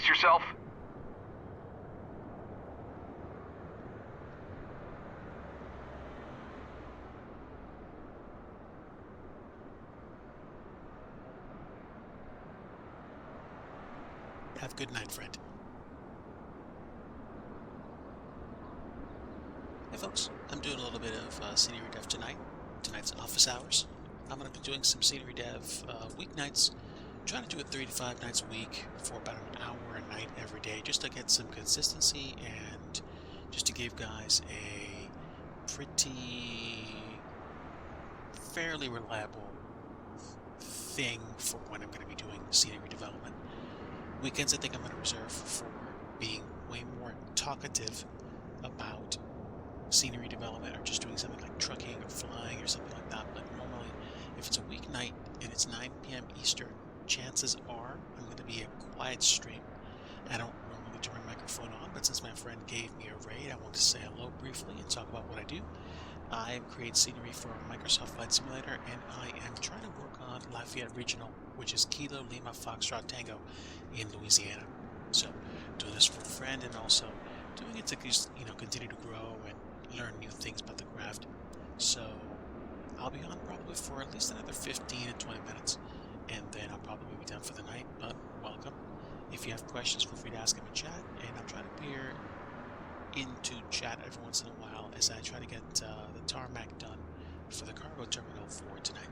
Brace yourself. Have a good night, friend. Hey folks, I'm doing a little bit of scenery dev tonight. Tonight's office hours. I'm going to be doing some scenery dev weeknights. Trying to do it 3 to 5 nights a week for about an hour a night every day, just to get some consistency and just to give guys a pretty fairly reliable thing for when I'm going to be doing scenery development. Weekends I think I'm going to reserve for being way more talkative about scenery development or just doing something like trucking or flying or something like that. But normally, if it's a weeknight and it's 9 p.m. Eastern, chances are I'm going to be a quiet stream. I don't normally turn my microphone on, but since my friend gave me a raid, I want to say hello briefly and talk about what I do. I create scenery for Microsoft Flight Simulator, and I am trying to work on Lafayette Regional, which is Kilo Lima Foxtrot Tango in Louisiana. So, doing this for a friend and also doing it to just, continue to grow and learn new things about the craft. So, I'll be on probably for at least another 15 to 20 minutes, and then I'll probably be done for the night, but welcome. If you have questions, feel free to ask them in chat, and I'll try to peer into chat every once in a while as I try to get the tarmac done for the cargo terminal for tonight.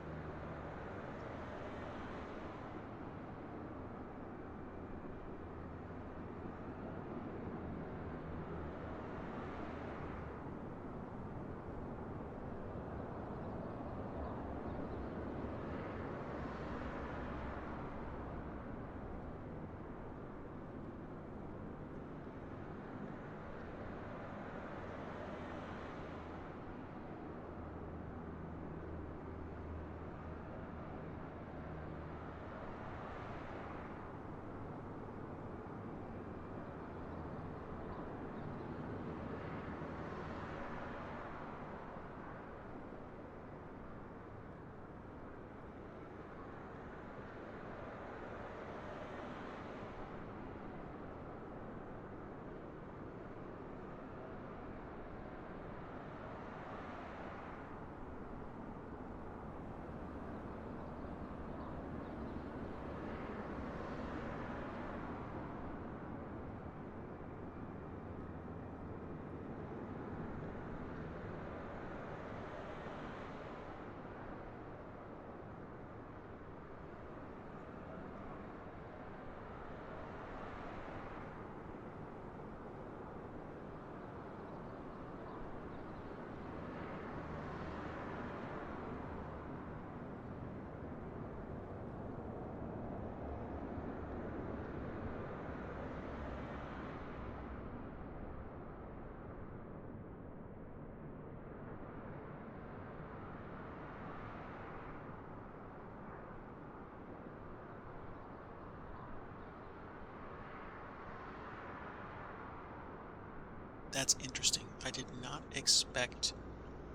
That's interesting. I did not expect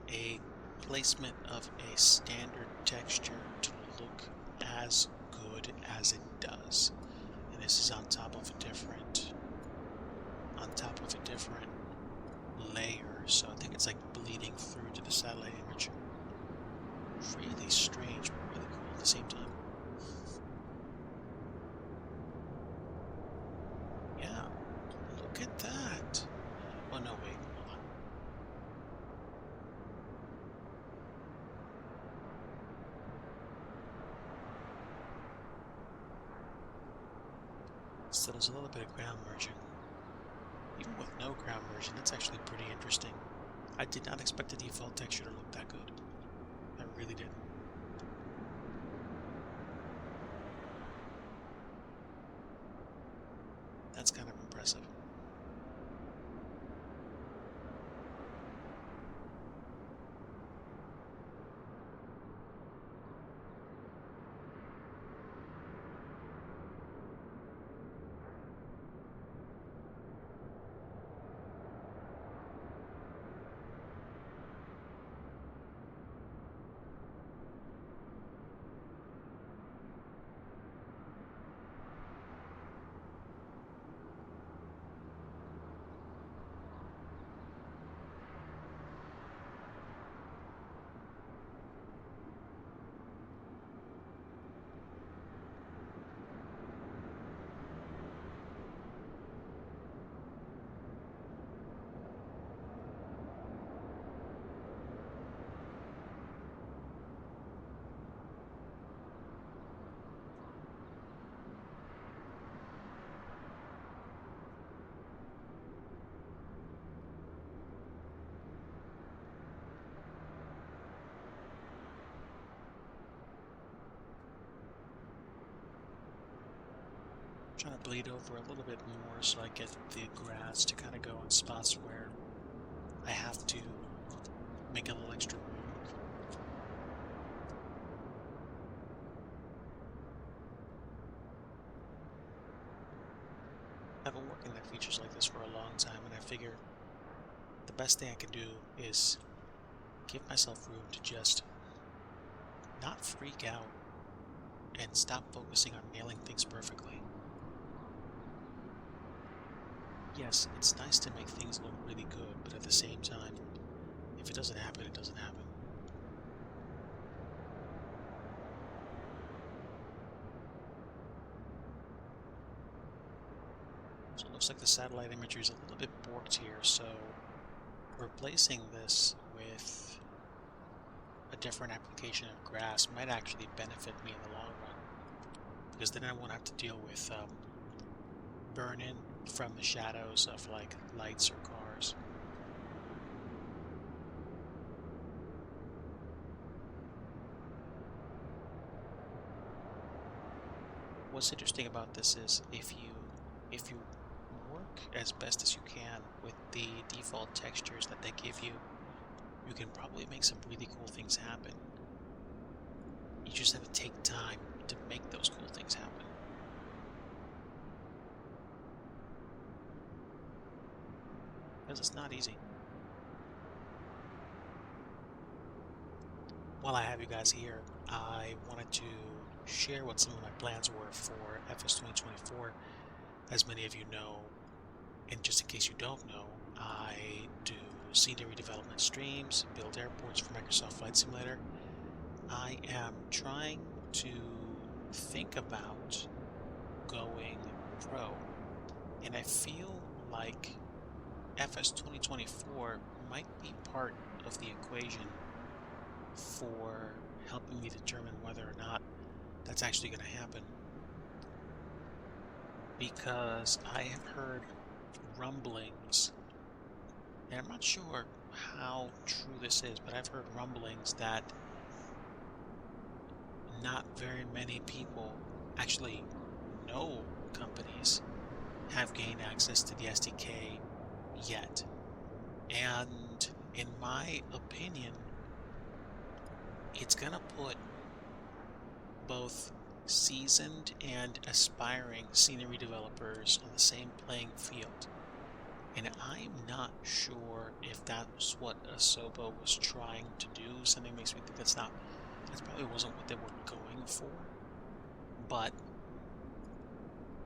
a placement of a standard texture to look as good as it does. And this is on top of a different layer, so I think it's like bleeding through to the satellite image. Really strange, but really cool at the same time. Yeah, look at that. Oh no, wait, hold on. So there's a little bit of ground merging. Even with no ground merging, that's actually pretty interesting. I did not expect the default texture to look that good. I really didn't. That's kind of impressive. trying to bleed over a little bit more so I get the grass to kind of go in spots where I have to make a little extra room. I've been working at features like this for a long time, and I figure the best thing I can do is give myself room to just not freak out and stop focusing on nailing things perfectly. Yes, it's nice to make things look really good, but at the same time, if it doesn't happen, it doesn't happen. So it looks like the satellite imagery is a little bit borked here, so replacing this with a different application of grass might actually benefit me in the long run, because then I won't have to deal with burn-in from the shadows of like lights or cars. What's interesting about this is if you work as best as you can with the default textures that they give you, you can probably make some really cool things happen. You just have to take time to make those cool things happen. Because it's not easy. While I have you guys here, I wanted to share what some of my plans were for FS 2024. As many of you know, and just in case you don't know, I do scenery development streams, build airports for Microsoft Flight Simulator. I am trying to think about going pro, and I feel like FS 2024 might be part of the equation for helping me determine whether or not that's actually going to happen. Because I have heard rumblings, and I'm not sure how true this is, but I've heard rumblings that not very many people, actually no companies, have gained access to the SDK yet. And in my opinion, it's gonna put both seasoned and aspiring scenery developers on the same playing field. And I'm not sure if that's what Asobo was trying to do. Something makes me think that probably wasn't what they were going for. But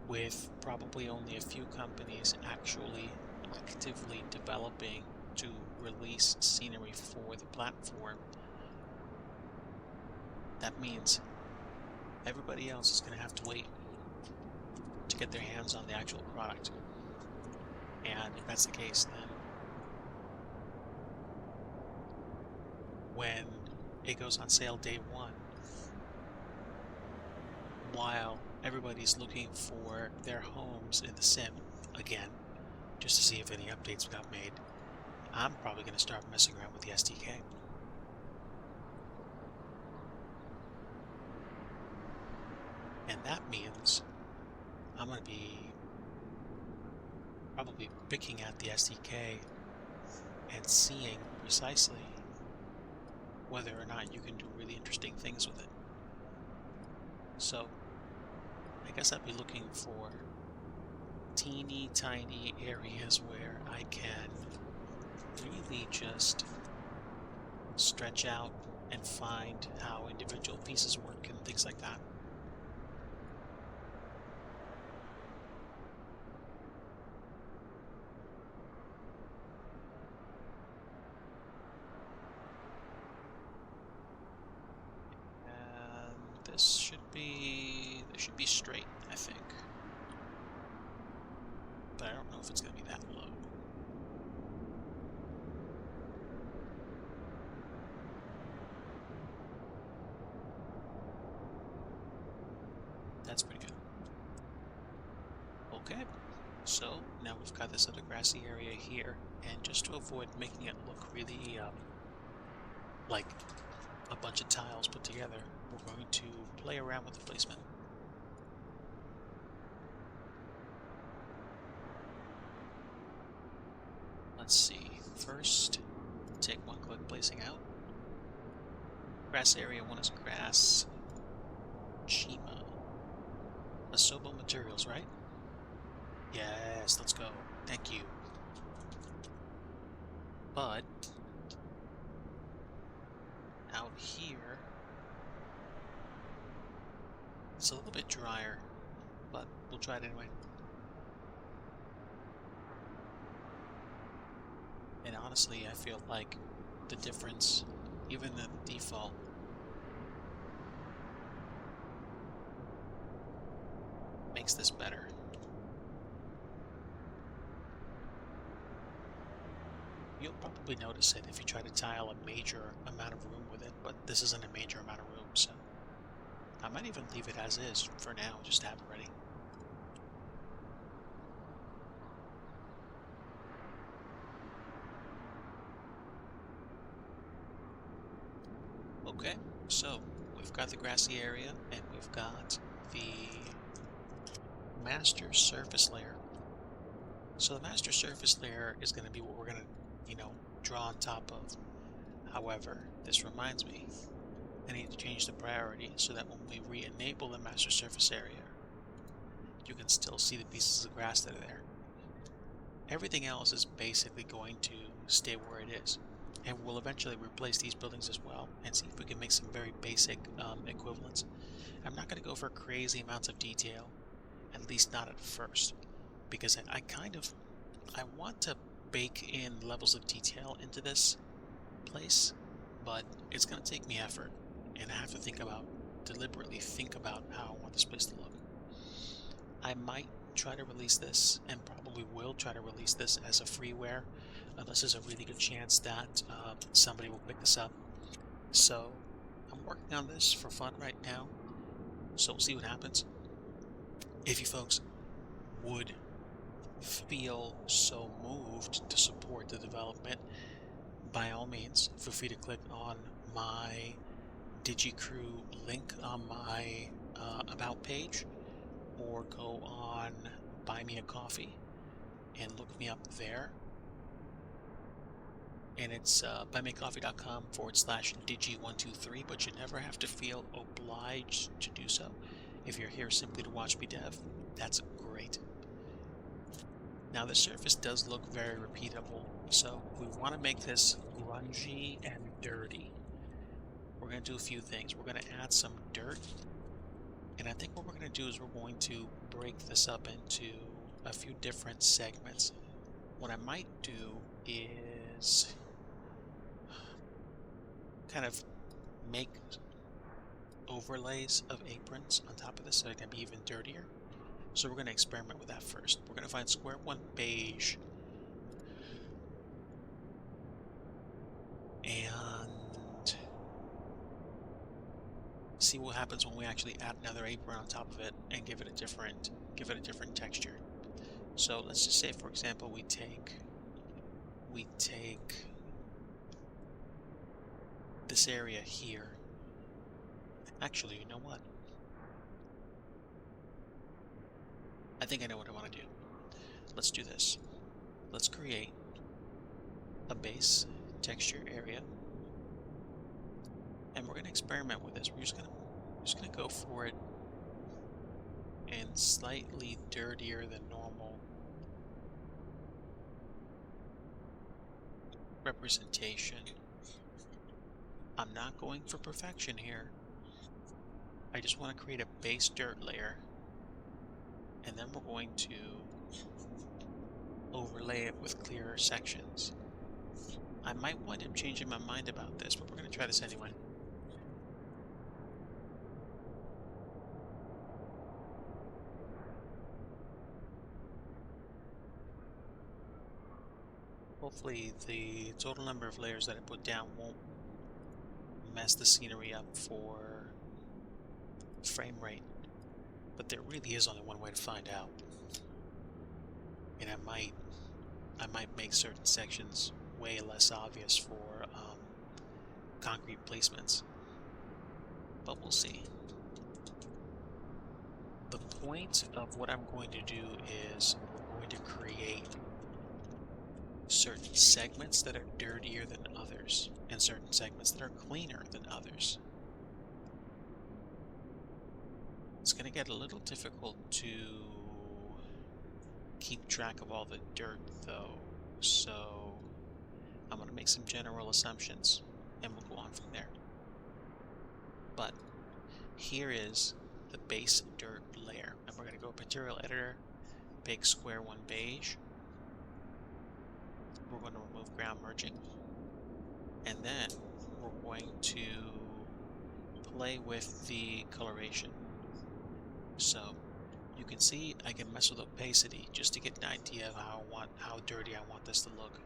with probably only a few companies actually actively developing to release scenery for the platform, that means everybody else is going to have to wait to get their hands on the actual product. And if that's the case, then when it goes on sale day one, while everybody's looking for their homes in the sim again, just to see if any updates got made, I'm probably going to start messing around with the SDK. And that means I'm going to be probably picking at the SDK and seeing precisely whether or not you can do really interesting things with it. So I guess I'd be looking for teeny tiny areas where I can really just stretch out and find how individual pieces work and things like that. This should be straight, I think. But I don't know if it's going to be that low. That's pretty good. Okay, so now we've got this other grassy area here, and just to avoid making it look really like a bunch of tiles put together, we're going to play around with the placement. let's see. First, take one click placing out. Grass area 1 is grass. Chima. Asobo materials, right? Yes, let's go. Thank you. But out here, it's a little bit drier, but we'll try it anyway. And honestly, I feel like the difference, even the default, makes this better. You'll probably notice it if you try to tile a major amount of room with it, but this isn't a major amount of room, so I might even leave it as is for now, just to have it ready. Okay, so we've got the grassy area and we've got the master surface layer. So the master surface layer is going to be what we're going to, draw on top of. However, this reminds me, I need to change the priority so that when we re-enable the master surface area, you can still see the pieces of grass that are there. Everything else is basically going to stay where it is. And we'll eventually replace these buildings as well and see if we can make some very basic equivalents. I'm not going to go for crazy amounts of detail, at least not at first, because I want to bake in levels of detail into this place, but it's going to take me effort, and I have to deliberately think about how I want this place to look. I might try to release this, and probably will try to release this as a freeware, unless there's a really good chance that somebody will pick this up. So I'm working on this for fun right now, so we'll see what happens. If you folks would feel so moved to support the development, by all means, feel free to click on my DIGI crew link on my about page, or go on Buy Me a Coffee and look me up there. And it's buymeacoffee.com/digi123, but you never have to feel obliged to do so. If you're here simply to watch me dev, that's great. Now the surface does look very repeatable, so we want to make this grungy and dirty. We're going to do a few things. We're going to add some dirt, and I think what we're going to do is we're going to break this up into a few different segments. What I might do is kind of make overlays of aprons on top of this so they're going to be even dirtier. So we're going to experiment with that first. We're going to find square one beige and see what happens when we actually add another apron on top of it and give it a different texture. So let's just say, for example, we take this area here. Actually, you know what? I think I know what I want to do. Let's do this. Let's create a base texture area, and we're going to experiment with this. We're just going to go for it in slightly dirtier than normal representation. I'm not going for perfection here. I just want to create a base dirt layer, and then we're going to overlay it with clearer sections. I might wind up changing my mind about this, but we're going to try this anyway. Hopefully the total number of layers that I put down won't mess the scenery up for frame rate, but there really is only one way to find out. And I might make certain sections way less obvious for concrete placements, but we'll see. The point of what I'm going to do is we're going to create certain segments that are dirtier than others, and certain segments that are cleaner than others. It's going to get a little difficult to keep track of all the dirt, though, so I'm going to make some general assumptions, and we'll go on from there. But here is the base dirt layer, and we're going to go Material Editor, big square 1 beige. We're going to remove ground merging, and then we're going to play with the coloration. So you can see I can mess with opacity just to get an idea of how dirty I want this to look.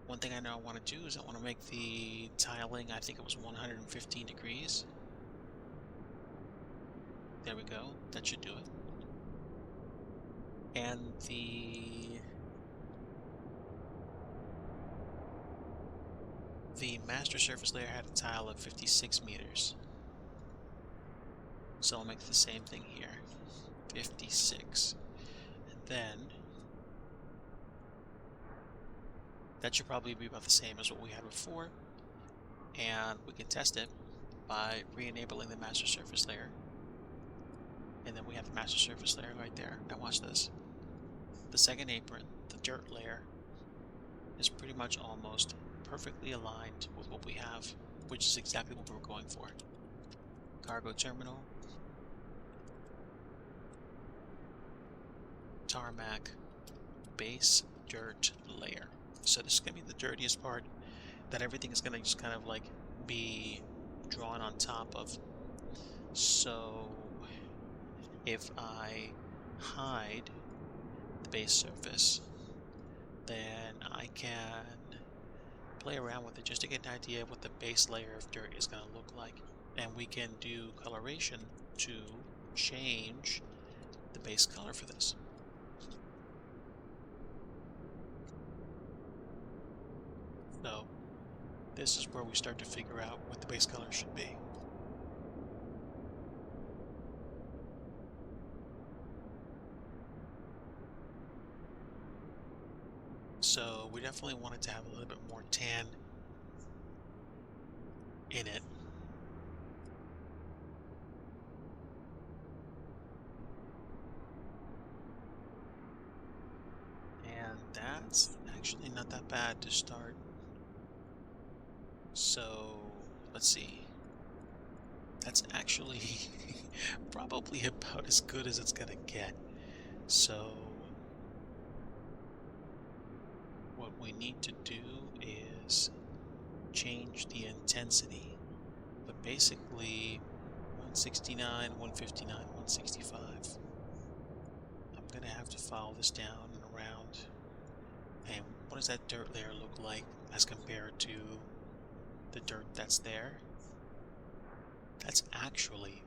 One thing I know I want to do is I want to make the tiling, I think it was 115 degrees. There we go, that should do it. And the master surface layer had a tile of 56 meters. So I'll make the same thing here, 56. And then that should probably be about the same as what we had before. And we can test it by re-enabling the master surface layer. And then we have the master surface layer right there. Now watch this. The second apron, the dirt layer, is pretty much almost perfectly aligned with what we have, which is exactly what we were going for. Cargo terminal, tarmac, base dirt layer. So this is going to be the dirtiest part that everything is going to just kind of like be drawn on top of. So if I hide the base surface, then I can play around with it just to get an idea of what the base layer of dirt is going to look like. And we can do coloration to change the base color for this. So this is where we start to figure out what the base color should be. So we definitely want it to have a little bit more tan in it. And that's actually not that bad to start. So let's see. That's actually probably about as good as it's gonna get. So what we need to do is change the intensity, but basically 169, 159, 165. I'm gonna have to follow this down and around. And what does that dirt layer look like as compared to the dirt that's there? That's actually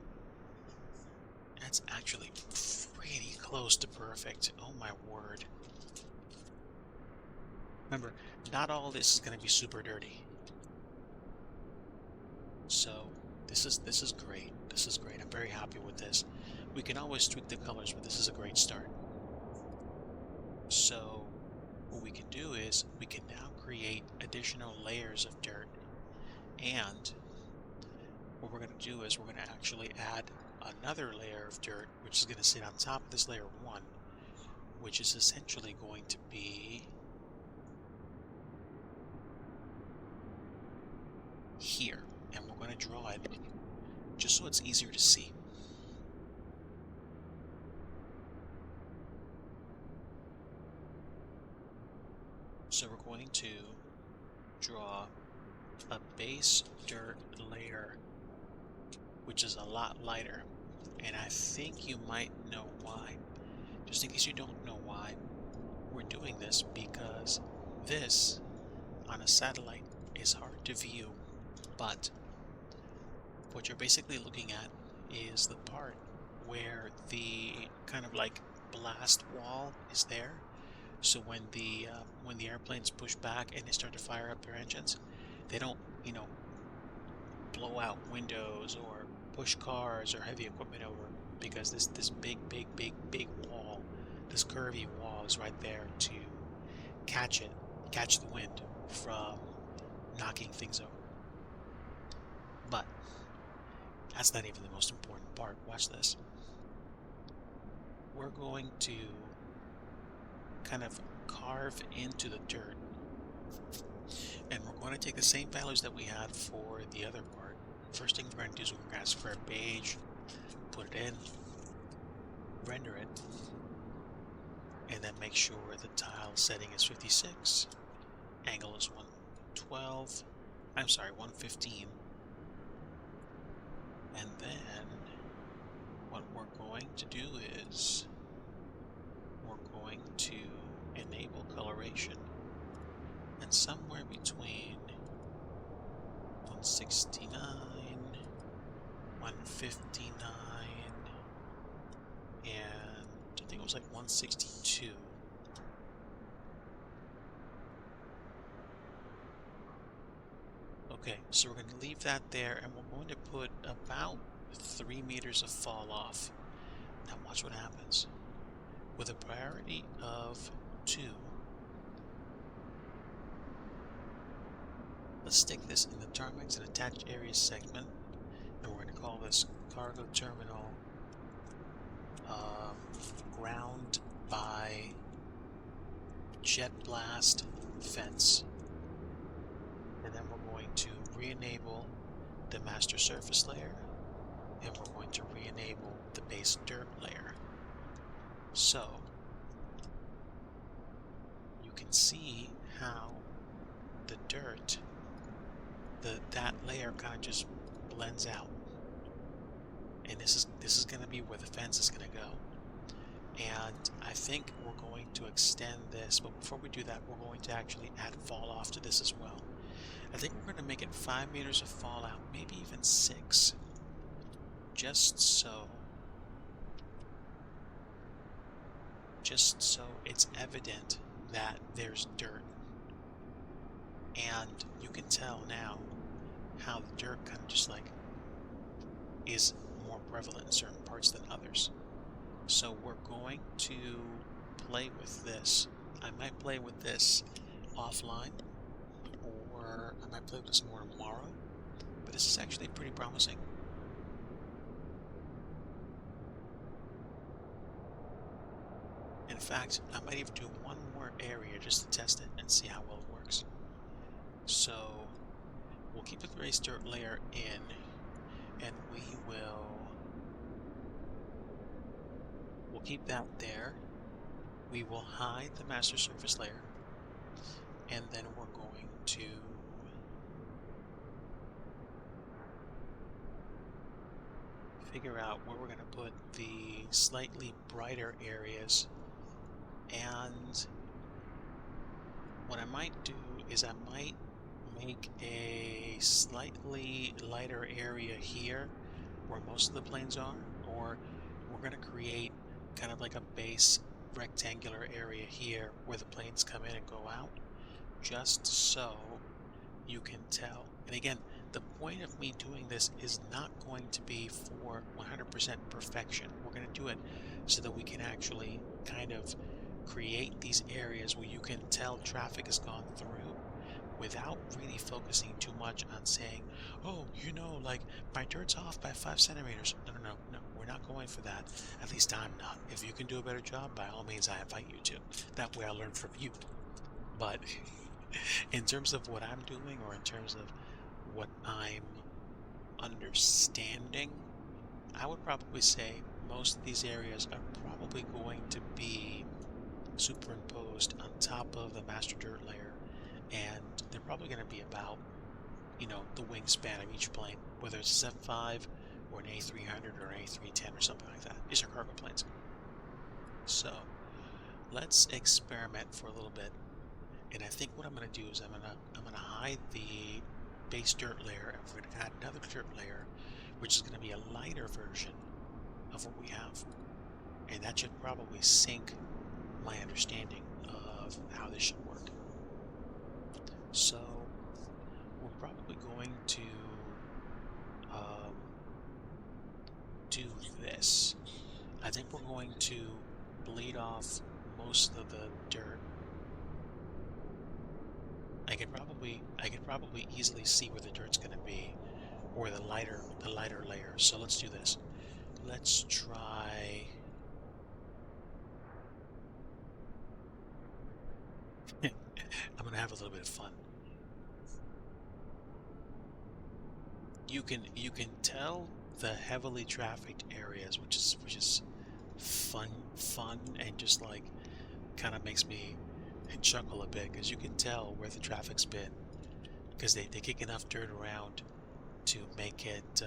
pretty close to perfect. Oh my word. Remember, not all this is going to be super dirty. So this is great. This is great. I'm very happy with this. We can always tweak the colors, but this is a great start. So what we can do is we can now create additional layers of dirt, and what we're going to do is we're going to actually add another layer of dirt, which is going to sit on top of this layer 1, which is essentially going to be here, and we're going to draw it just so it's easier to see. So we're going to draw a base dirt layer, which is a lot lighter, and I think you might know why. Just in case you don't know why, we're doing this because this on a satellite is hard to view, but what you're basically looking at is the part where the kind of like blast wall is there. So when the airplanes push back and they start to fire up their engines, they don't, you know, blow out windows or push cars or heavy equipment over, because this big wall, this curvy wall is right there to catch it, catch the wind from knocking things over. But that's not even the most important part. Watch this. We're going to kind of carve into the dirt, and we're going to take the same values that we had for the other part. First thing we're going to do is we're going to ask for a beige, put it in, render it, and then make sure the tile setting is 56, angle is 112, I'm sorry, 115, and then what we're going to do is we're going to enable coloration, and somewhere between 169, 159, and I think it was like 162. Okay, so we're going to leave that there, and we're going to put about 3 meters of fall off. Now watch what happens. With a priority of 2, let's stick this in the tarmacs and attached areas segment, and we're going to call this cargo terminal ground by jet blast fence. And then we're going to re-enable the master surface layer, and we're going to re-enable the base dirt layer. So you can see how the dirt, that layer kind of just blends out. And this is going to be where the fence is going to go. And I think we're going to extend this, but before we do that, we're going to actually add fall off to this as well. I think we're going to make it 5 meters of fallout, maybe even 6, just so it's evident that there's dirt. And you can tell now how the dirt kind of just like is more prevalent in certain parts than others. So we're going to play with this. I might play with this offline, or I might play with this more tomorrow, but this is actually pretty promising. In fact, I might even do one more area just to test it and see how well it works. So we'll keep the base dirt layer in, and we'll keep that there. We will hide the master surface layer, and then we're going to figure out where we're going to put the slightly brighter areas. And what I might do is I might make a slightly lighter area here where most of the planes are, or we're going to create kind of like a base rectangular area here where the planes come in and go out, just so you can tell. And again, the point of me doing this is not going to be for 100% perfection. We're going to do it so that we can actually kind of create these areas where you can tell traffic has gone through without really focusing too much on saying, oh, you know, like my dirt's off by 5 centimeters. No, we're not going for that. At least I'm not. If you can do a better job, by all means, I invite you to. That way I learn from you. But in terms of what I'm doing, or in terms of what I'm understanding, I would probably say most of these areas are probably going to be superimposed on top of the master dirt layer, and they're probably going to be about, you know, the wingspan of each plane, whether it's a 7.5 or an A300 or an A310 or something like that. These are cargo planes. So let's experiment for a little bit, and I think what I'm going to do is I'm going to hide the base dirt layer, and we're going to add another dirt layer, which is going to be a lighter version of what we have, and that should probably sync my understanding of how this should work. So we're probably going to do this. I think we're going to bleed off most of the dirt I could probably easily see where the dirt's gonna be, or the lighter layers. So let's do this. Let's try. I'm gonna have a little bit of fun. You can tell the heavily trafficked areas, which is fun and just like kind of makes me chuckle a bit because you can tell where the traffic's been because they kick enough dirt around to make it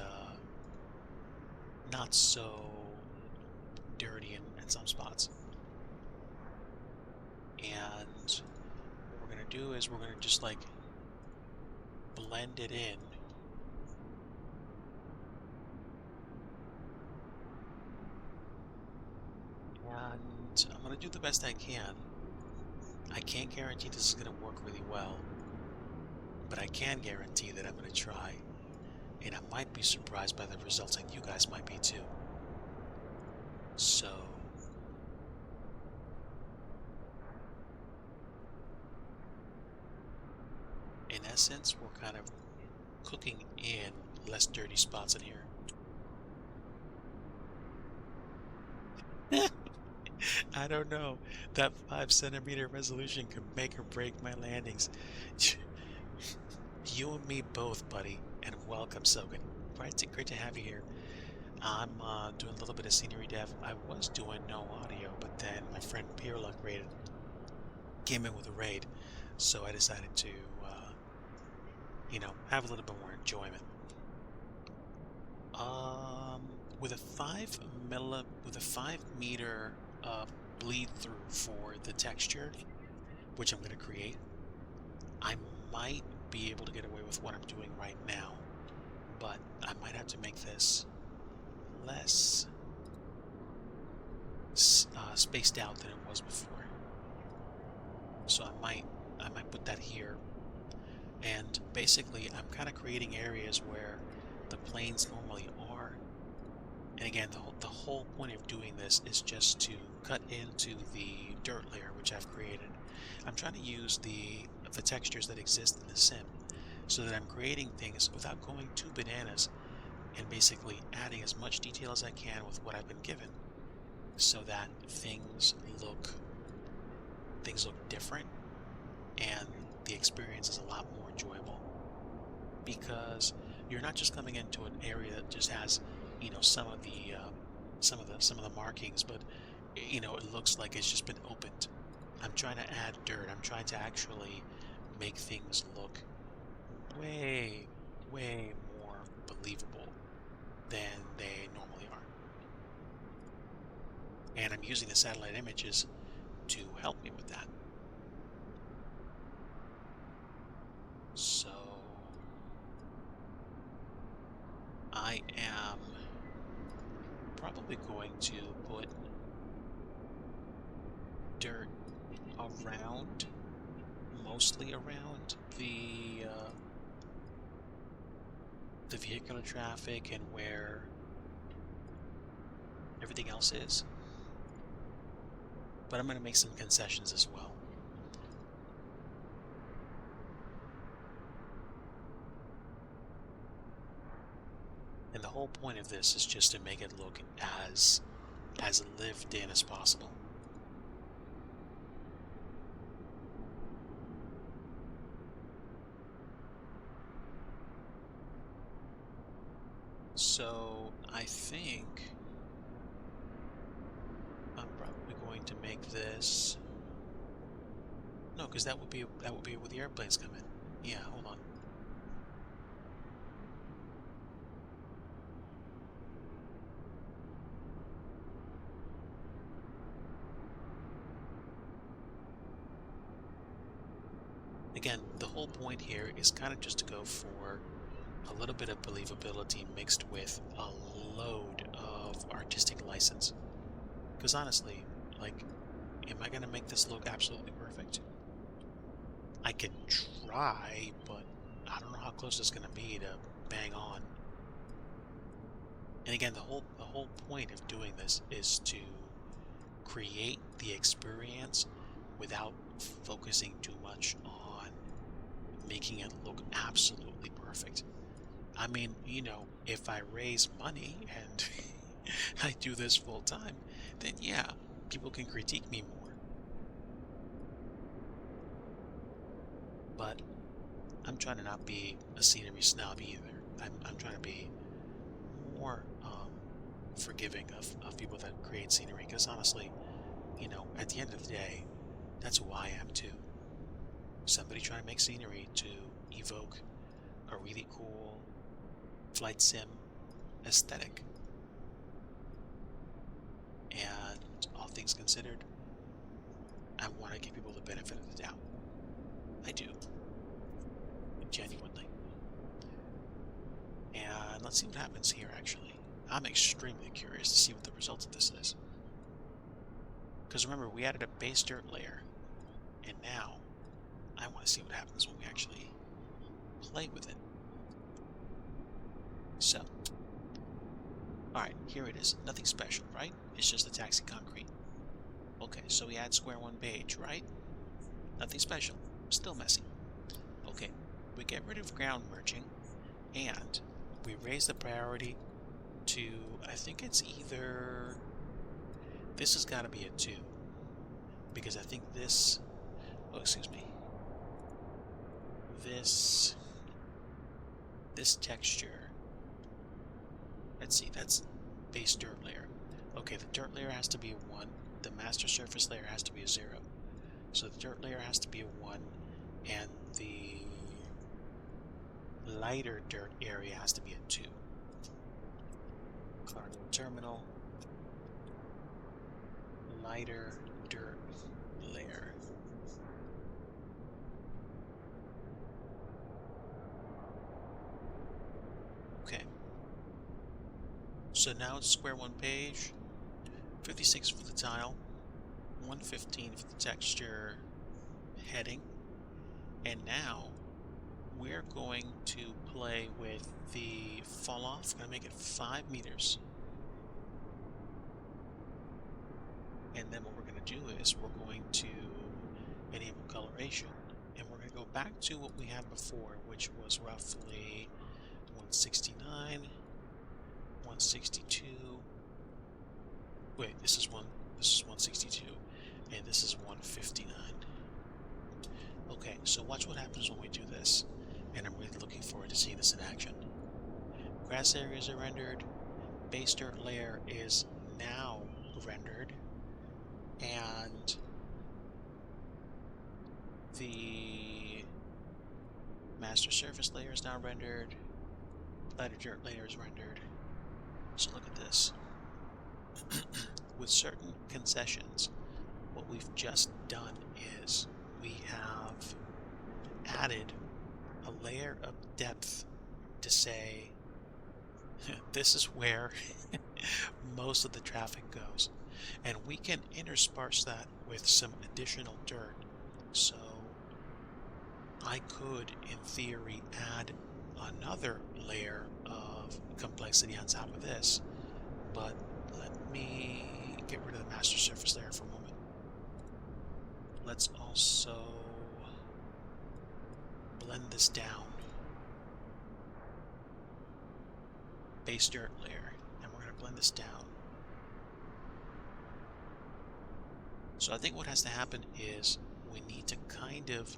not so dirty in some spots. And what we're gonna do is we're gonna just like blend it in. And I'm gonna do the best I can. I can't guarantee this is gonna work really well, but I can guarantee that I'm gonna try. And I might be surprised by the results, and you guys might be too. So, in essence, we're kind of cooking in less dirty spots in here. I don't know. That 5 centimeter resolution could make or break my landings. You and me both, buddy. And welcome, Sogan. Great to have you here. I'm doing a little bit of scenery dev. I was doing no audio, but then my friend Pierluck came in with a raid, so I decided to, have a little bit more enjoyment. With a 5 meter bleed through for the texture, which I'm going to create, I might be able to get away with what I'm doing right now, but I might have to make this less spaced out than it was before. So I might put that here, and basically I'm kind of creating areas where the planes normally are. And again, the whole point of doing this is just to cut into the dirt layer which I've created. I'm trying to use the textures that exist in the sim so that I'm creating things without going too bananas, and basically adding as much detail as I can with what I've been given, so that things look different and the experience is a lot more enjoyable. Because you're not just coming into an area that just has, some of the markings, but it looks like it's just been opened. I'm trying to add dirt. I'm trying to actually make things look way more believable than they normally are. And I'm using the satellite images to help me with that. So I am probably going to put dirt mostly around the vehicular traffic and where everything else is. But I'm going to make some concessions as well. And the whole point of this is just to make it look as lived in as possible. So I think I'm probably going to make this. No, because that would be where the airplanes come in. Yeah, hold on. Again, the whole point here is kind of just to go for a little bit of believability mixed with a load of artistic license. Because honestly, like, am I going to make this look absolutely perfect? I could try, but I don't know how close it's going to be to bang on. And again, the whole point of doing this is to create the experience without focusing too much on making it look absolutely perfect. I mean, you know, if I raise money and I do this full time, then yeah, people can critique me more. But I'm trying to not be a scenery snob either. I'm trying to be more forgiving of people that create scenery, because honestly, you know, at the end of the day, that's who I am too. Somebody trying to make scenery to evoke a really cool flight sim aesthetic. And all things considered, I want to give people the benefit of the doubt. I do. Genuinely. And let's see what happens here, actually. I'm extremely curious to see what the result of this is. Because remember, we added a base dirt layer. And now, I want to see what happens when we actually play with it. So, alright, here it is. Nothing special, right? It's just a taxi concrete. Okay, so we add square one page, right? Nothing special. Still messy. Okay, we get rid of ground merging, and we raise the priority to, I think it's either, this has got to be a 2, because I think this, oh, excuse me, this texture, let's see, that's base dirt layer. Okay, the dirt layer has to be a 1, the master surface layer has to be a 0. So the dirt layer has to be a 1, and the lighter dirt area has to be a 2. Cargo terminal, lighter dirt layer. Okay. So now it's square one page, 56 for the tile, 115 for the texture heading, and now we're going to play with the fall off. I'm going to make it 5 meters. And then what we're going to do is we're going to enable coloration. And we're going to go back to what we had before, which was roughly 169, 162. Wait, this is 162, and this is 159. Okay, so watch what happens when we do this, and I'm really looking forward to seeing this in action. Grass areas are rendered, base dirt layer is now rendered, and the master surface layer is now rendered, lighter dirt layer is rendered. So look at this. With certain concessions, what we've just done is we have added a layer of depth to say this is where most of the traffic goes, and we can intersperse that with some additional dirt. So I could, in theory, add another layer of complexity on top of this, but let me get rid of the master surface layer for a moment. Let's also blend this down. Base dirt layer, and we're going to blend this down. So I think what has to happen is we need to kind of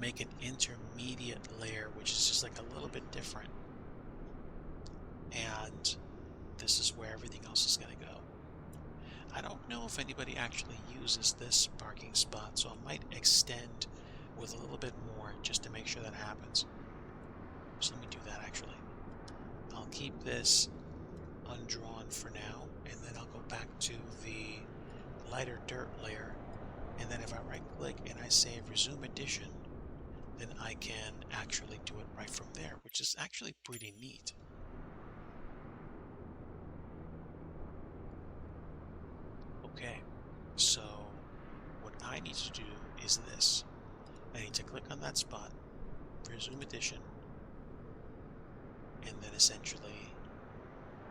make an intermediate layer, which is just like a little bit different. And this is where everything else is going to go. I don't know if anybody actually uses this parking spot, so I might extend with a little bit more just to make sure that happens. So let me do that actually. I'll keep this undrawn for now, and then I'll go back to the lighter dirt layer, and then if I right click and I say resume addition, then I can actually do it right from there, which is actually pretty neat. Okay, so what I need to do is this. I need to click on that spot, resume addition, and then essentially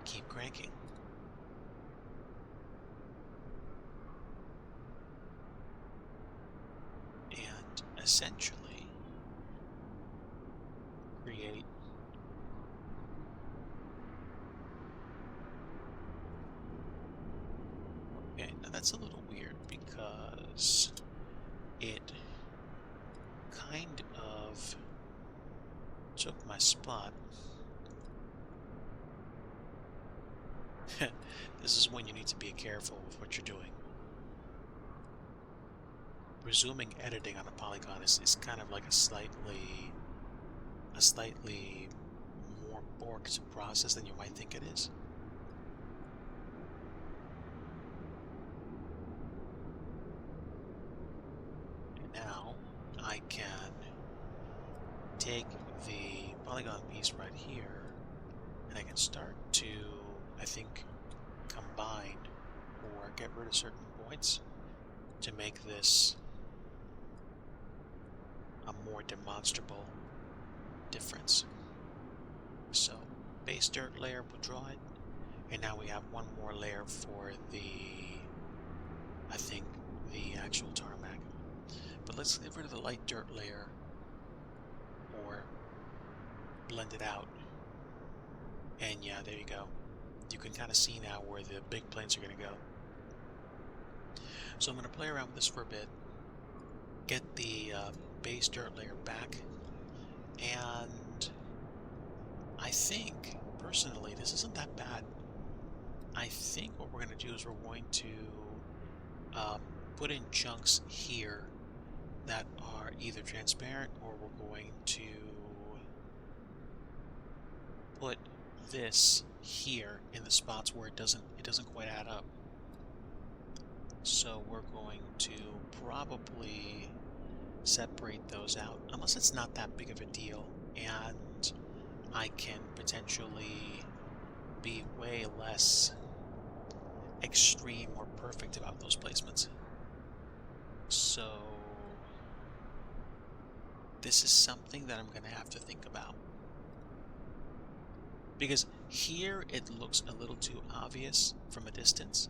keep cranking. And essentially, that's a little weird because it kind of took my spot. This is when you need to be careful with what you're doing. Resuming editing on a polygon is kind of like a slightly more borked process than you might think it is. And now I can take the polygon piece right here and I can start to, I think, combine or get rid of certain points to make this a more demonstrable difference. So, base dirt layer, we'll draw it, and now we have one more layer for I think, the actual tarmac. But let's get rid of the light dirt layer, or blend it out. And yeah, there you go. You can kind of see now where the big planes are going to go. So I'm going to play around with this for a bit, get the base dirt layer back, and I think, personally, this isn't that bad. I think what we're going to do is we're going to put in chunks here that are either transparent, or we're going to put this here in the spots where it doesn't quite add up. So we're going to probably separate those out, unless it's not that big of a deal and I can potentially be way less extreme or perfect about those placements. So this is something that I'm going to have to think about, because here it looks a little too obvious from a distance,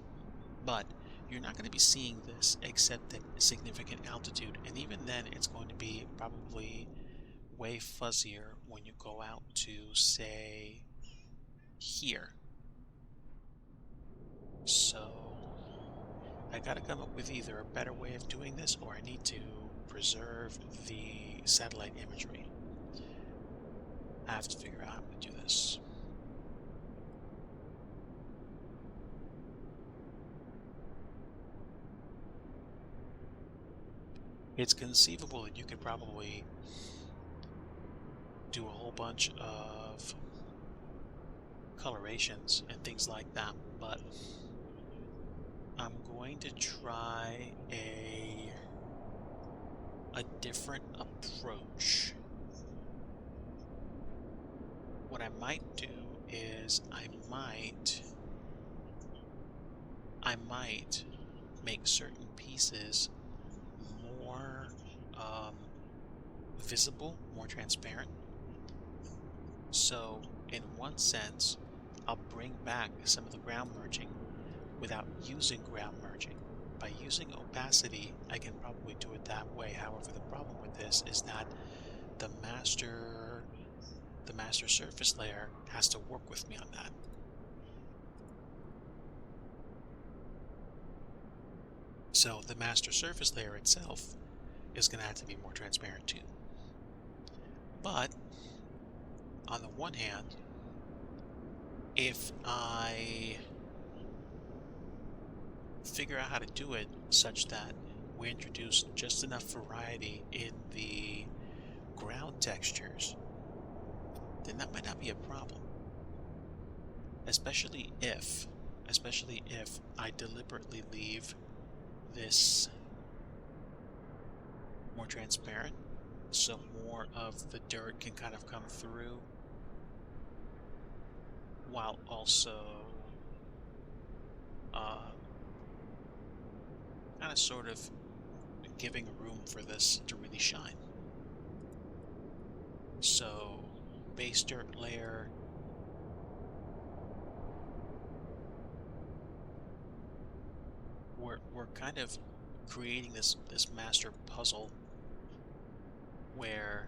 but you're not going to be seeing this except at significant altitude, and even then it's going to be probably way fuzzier when you go out to, say, here. So I gotta come up with either a better way of doing this, or I need to preserve the satellite imagery. I have to figure out how to do this. It's conceivable that you could probably do a whole bunch of colorations and things like that, but I'm going to try a different approach. What I might do is I might make certain pieces more visible, more transparent. So in one sense, I'll bring back some of the ground merging without using ground merging. By using opacity, I can probably do it that way. However, the problem with this is that the master surface layer has to work with me on that. So the master surface layer itself is going to have to be more transparent too. But on the one hand, if I figure out how to do it such that we introduce just enough variety in the ground textures, then that might not be a problem. Especially if I deliberately leave this more transparent, so more of the dirt can kind of come through, while also kind of sort of giving room for this to really shine. So base dirt layer, we're kind of creating this master puzzle where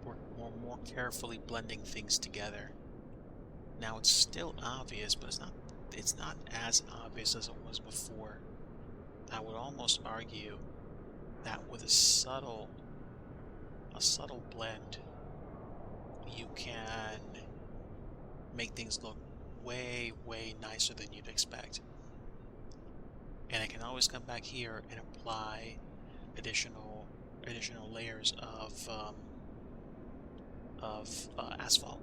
we're more carefully blending things together. Now it's still obvious, but it's not as obvious as it was before. I would almost argue that with a subtle blend, you can make things look way, way nicer than you'd expect. And I can always come back here and apply additional layers of asphalt,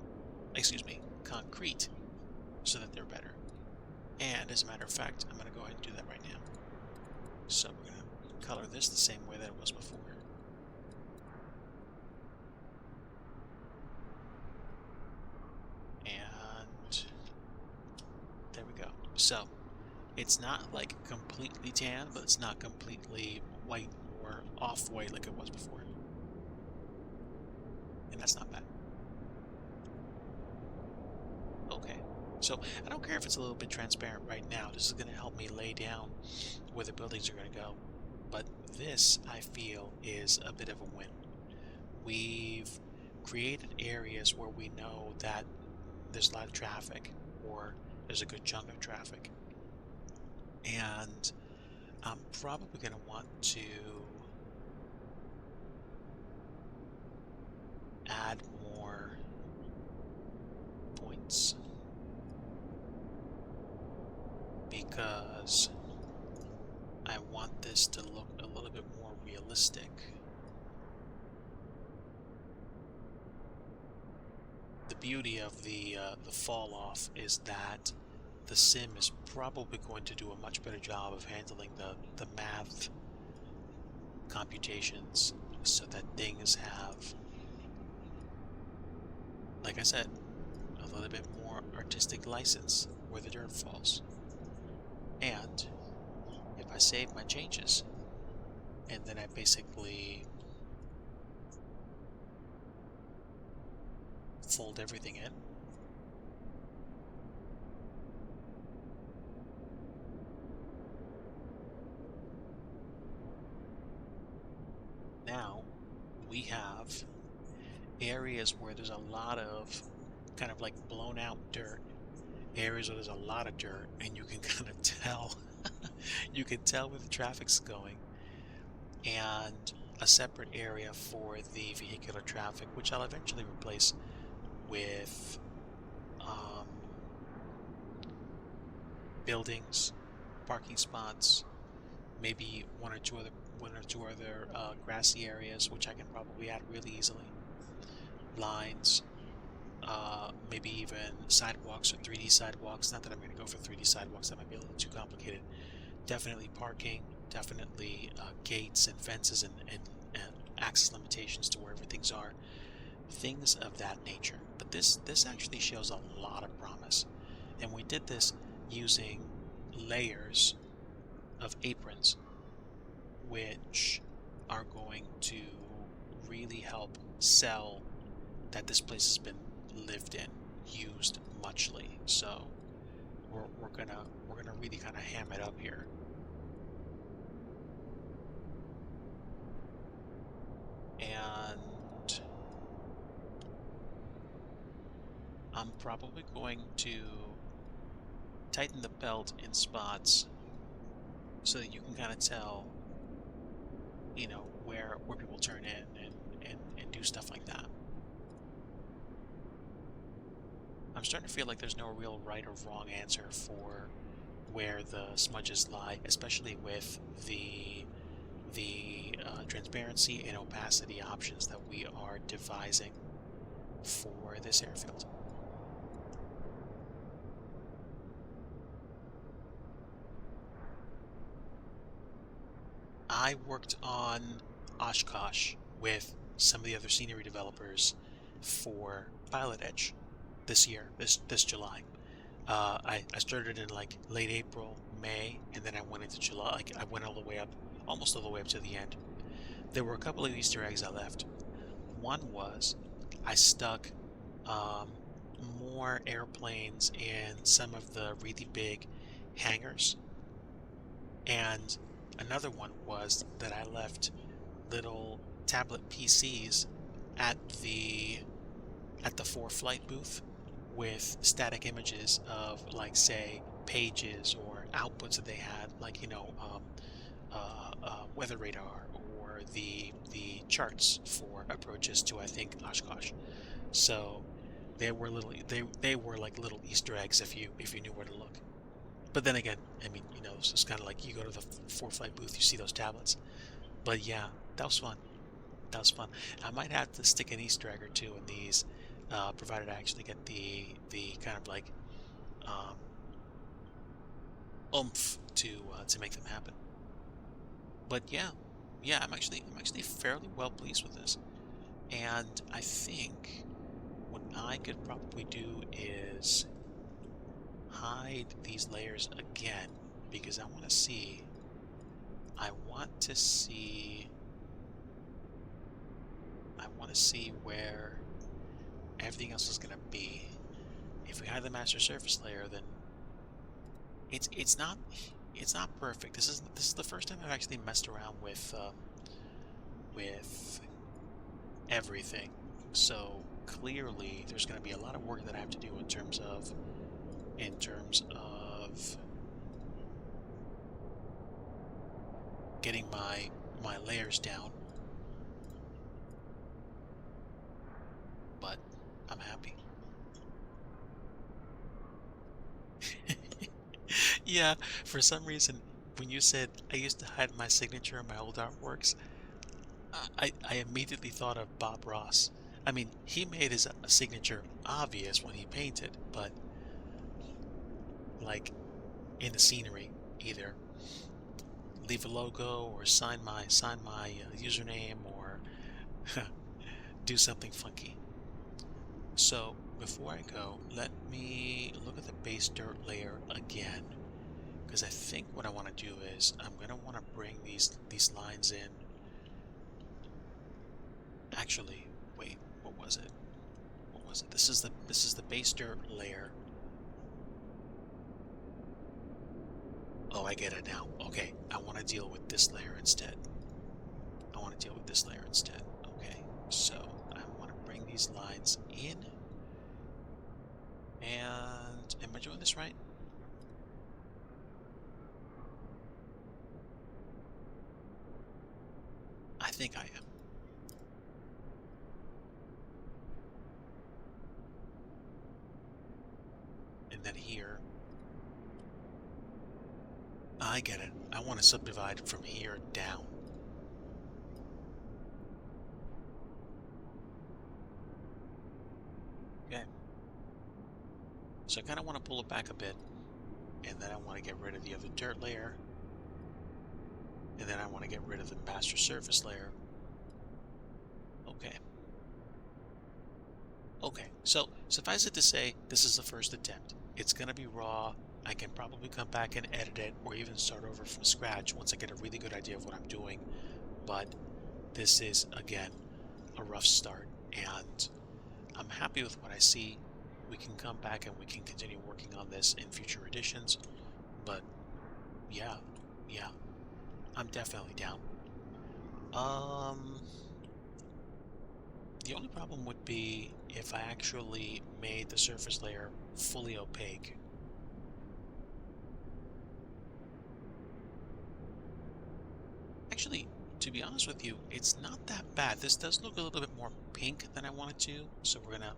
excuse me, concrete, so that they're better. And as a matter of fact, I'm going to go ahead and do that right now. So we're going to color this the same way that it was before. And there we go. So it's not like completely tan, but it's not completely white or off-white like it was before. And that's not bad. Okay. So I don't care if it's a little bit transparent right now. This is going to help me lay down where the buildings are going to go. But this, I feel, is a bit of a win. We've created areas where we know that there's a lot of traffic, or there's a good chunk of traffic. And I'm probably going to want to add more points, because I want this to look a little bit more realistic. The beauty of the fall off is that the sim is probably going to do a much better job of handling the math computations, so that things have, like I said, a little bit more artistic license where the dirt falls. And if I save my changes, and then I basically fold everything in, now we have areas where there's a lot of kind of like blown out dirt, areas where there's a lot of dirt, and you can kind of tell you can tell where the traffic's going, and a separate area for the vehicular traffic, which I'll eventually replace with buildings, parking spots, maybe one or two other grassy areas, which I can probably add really easily. Lines, maybe even sidewalks or 3D sidewalks. Not that I'm going to go for 3D sidewalks, that might be a little too complicated. Definitely parking, definitely gates and fences and access limitations to wherever things are. Things of that nature. But this actually shows a lot of promise. And we did this using layers of aprons, which are going to really help sell that this place has been lived in, used muchly. So we're gonna really kind of ham it up here. And I'm probably going to tighten the belt in spots so that you can kind of tell, you know, where people turn in and do stuff like that. I'm starting to feel like there's no real right or wrong answer for where the smudges lie, especially with the transparency and opacity options that we are devising for this airfield. I worked on Oshkosh with some of the other scenery developers for Pilot Edge this year, this July. I started in like late April, May, and then I went into July. Like I went all the way up, almost all the way up to the end. There were a couple of Easter eggs I left. One was I stuck more airplanes in some of the really big hangars, and another one was that I left little tablet PCs at the at the 4 flight booth with static images of, like, say, pages or outputs that they had, like, weather radar or the charts for approaches to, I think, Oshkosh. So they were like little Easter eggs if you knew where to look. But then again, I mean, it's just kind of like you go to the 4 flight booth, you see those tablets. But yeah, that was fun. That was fun. I might have to stick an Easter egg or two in these, provided I actually get the kind of like um, oomph to make them happen. But yeah, yeah, I'm actually fairly well pleased with this, and I think what I could probably do is hide these layers again because I want to see I want to see where everything else is going to be. If we hide the master surface layer, then it's not perfect. This is the first time I've actually messed around with everything. So clearly there's going to be a lot of work that I have to do in terms of getting my layers down. But I'm happy. Yeah, for some reason, when you said I used to hide my signature in my old artworks, I immediately thought of Bob Ross. I mean, he made his signature obvious when he painted, but like in the scenery, either leave a logo or sign my username or do something funky. So before I go, let me look at the base dirt layer again, because I think what I want to do is I'm gonna want to bring these lines in. Actually, wait, what was it? What was it? This is the base dirt layer. Oh, I get it now. Okay, I want to deal with this layer instead. Okay, so I want to bring these lines in. And am I doing this right? I think I am. And then here, I get it. I want to subdivide from here down. Okay. So I kind of want to pull it back a bit, and then I want to get rid of the other dirt layer, and then I want to get rid of the master surface layer. Okay. Okay, so suffice it to say, this is the first attempt. It's going to be raw. I can probably come back and edit it or even start over from scratch once I get a really good idea of what I'm doing. But this is, again, a rough start, and I'm happy with what I see. We can come back and we can continue working on this in future editions. But yeah, I'm definitely down. The only problem would be if I actually made the surface layer fully opaque. Actually, to be honest with you, it's not that bad. This does look a little bit more pink than I want it to, so we're gonna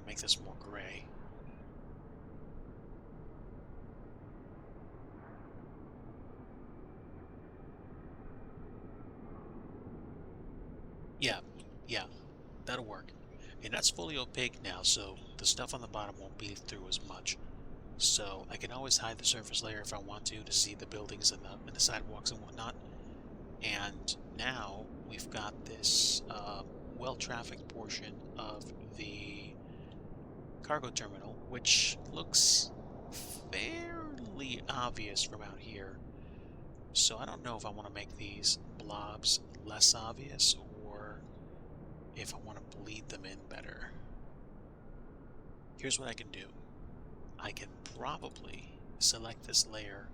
make this more gray. Yeah, that'll work. And that's fully opaque now, so the stuff on the bottom won't be through as much. So I can always hide the surface layer if I want to see the buildings and the sidewalks and whatnot. And now we've got this well-trafficked portion of the cargo terminal, which looks fairly obvious from out here. So I don't know if I want to make these blobs less obvious or if I want to bleed them in better. Here's what I can do. I can probably select this layer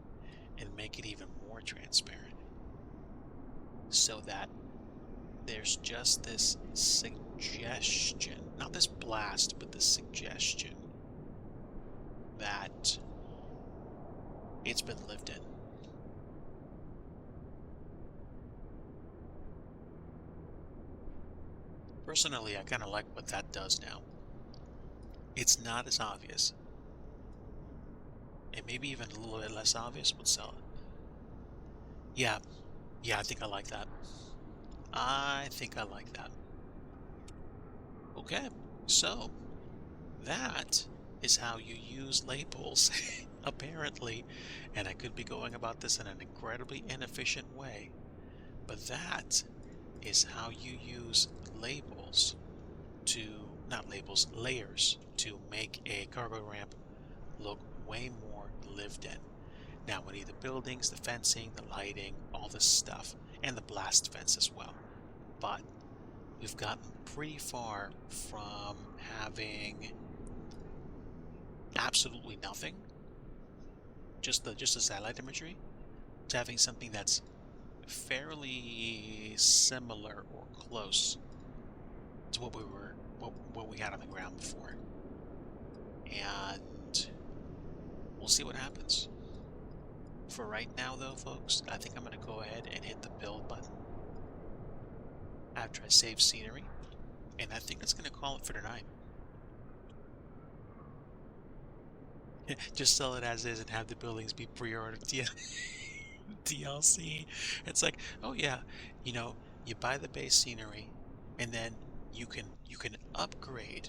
and make it even more transparent so that there's just this suggestion this blast with the suggestion that it's been lived in. Personally, I kind of like what that does now. It's not as obvious. And maybe even a little bit less obvious would sell it. Yeah, yeah, I think I like that. I think I like that. Okay, so that is how you use labels, apparently. And I could be going about this in an incredibly inefficient way, but that is how you use labels not labels, layers to make a cargo ramp look way more lived in. Now we need the buildings, the fencing, the lighting, all this stuff, and the blast fence as well. But we've gotten pretty far from having absolutely nothing, just the satellite imagery, to having something that's fairly similar or close to what we had on the ground before. And we'll see what happens. For right now though, folks, I think I'm going to go ahead and hit the build button after I save scenery, and I think that's going to call it for tonight. Just sell it as is and have the buildings be pre-ordered DLC. It's like, oh yeah, you know, you buy the base scenery, and then you can upgrade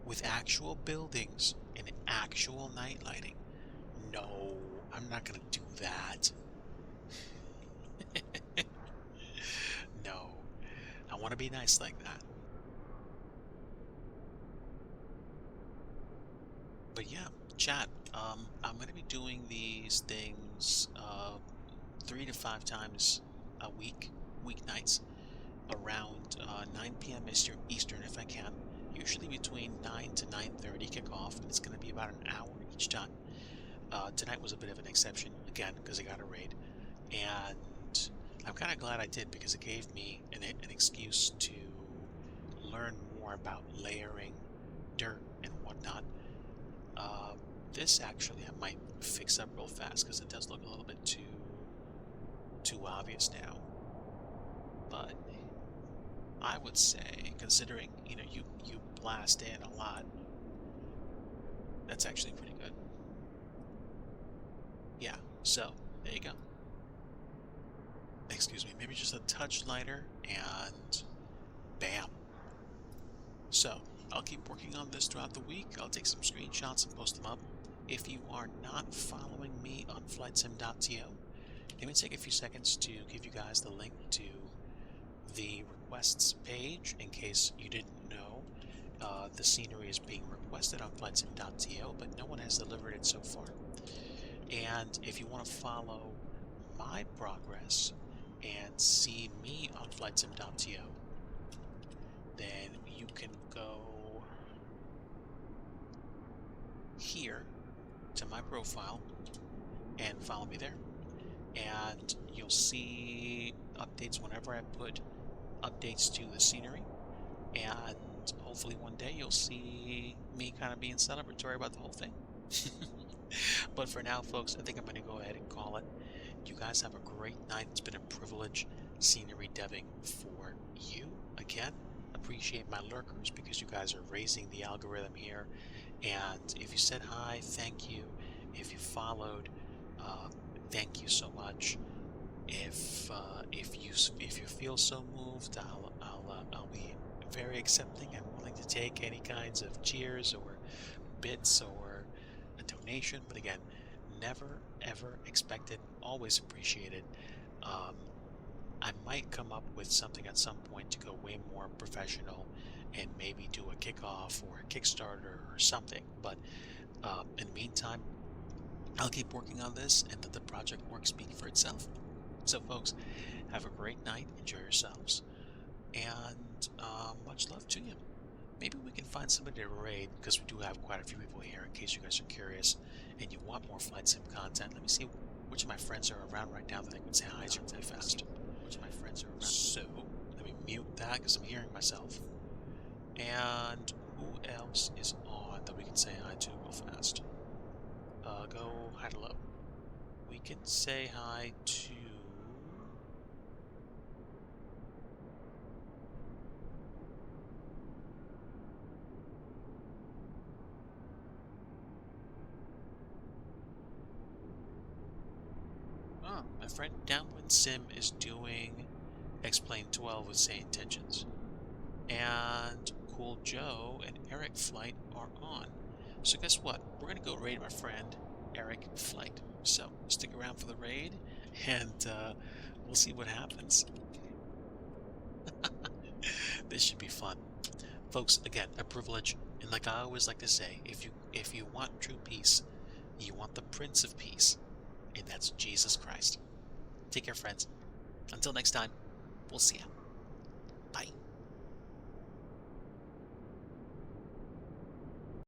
with actual buildings and actual night lighting. No, I'm not gonna do that. No, I want to be nice like that. But yeah, chat. I'm gonna be doing these things 3 to 5 times a week, weeknights, around 9 p.m. Eastern if I can. Usually between 9 to 9:30 kickoff. It's going to be about an hour each time. Tonight was a bit of an exception, again, because I got a raid. And I'm kind of glad I did, because it gave me an excuse to learn more about layering dirt and whatnot. This actually I might fix up real fast, because it does look a little bit too obvious now. But I would say, considering, you know, you blast in a lot, that's actually pretty good. Yeah, so there you go. Excuse me, maybe just a touch lighter, and bam. So I'll keep working on this throughout the week. I'll take some screenshots and post them up. If you are not following me on flightsim.to, let me take a few seconds to give you guys the link to the requests page, in case you didn't know. The scenery is being requested on flightsim.to, but no one has delivered it so far. And if you want to follow my progress and see me on flightsim.to, then you can go here to my profile and follow me there. And you'll see updates whenever I put updates to the scenery, and hopefully one day you'll see me kind of being celebratory about the whole thing. But for now, folks, I think I'm going to go ahead and call it. You guys have a great night. It's been a privilege scenery deving for you. Again, appreciate my lurkers, because you guys are raising the algorithm here. And if you said hi, thank you. If you followed, thank you so much. If you feel so moved, I'll be very accepting and willing to take any kinds of cheers or bits or a donation. But again, never ever expected, always appreciated. I might come up with something at some point to go way more professional and maybe do a kickoff or a Kickstarter or something. But in the meantime, I'll keep working on this and let the project work speak for itself. So folks, have a great night, enjoy yourselves, and much love to you. Maybe we can find somebody to raid, because we do have quite a few people here, in case you guys are curious and you want more Flight Sim content. Let me see which of my friends are around right now that I can say hi to really fast. Which of my friends are around? So, let me mute that, because I'm hearing myself. And who else is on that we can say hi to real fast? Go hi to low. We can say hi to... Oh, my friend Downwind Sim is doing Explain 12 with Say Intentions. And Cool Joe and Eric Flight are on. So guess what? We're going to go raid my friend Eric Flight. So stick around for the raid, and we'll see what happens. This should be fun. Folks, again, a privilege. And like I always like to say, if you want true peace, you want the Prince of Peace, and that's Jesus Christ. Take care, friends. Until next time, we'll see ya. Bye.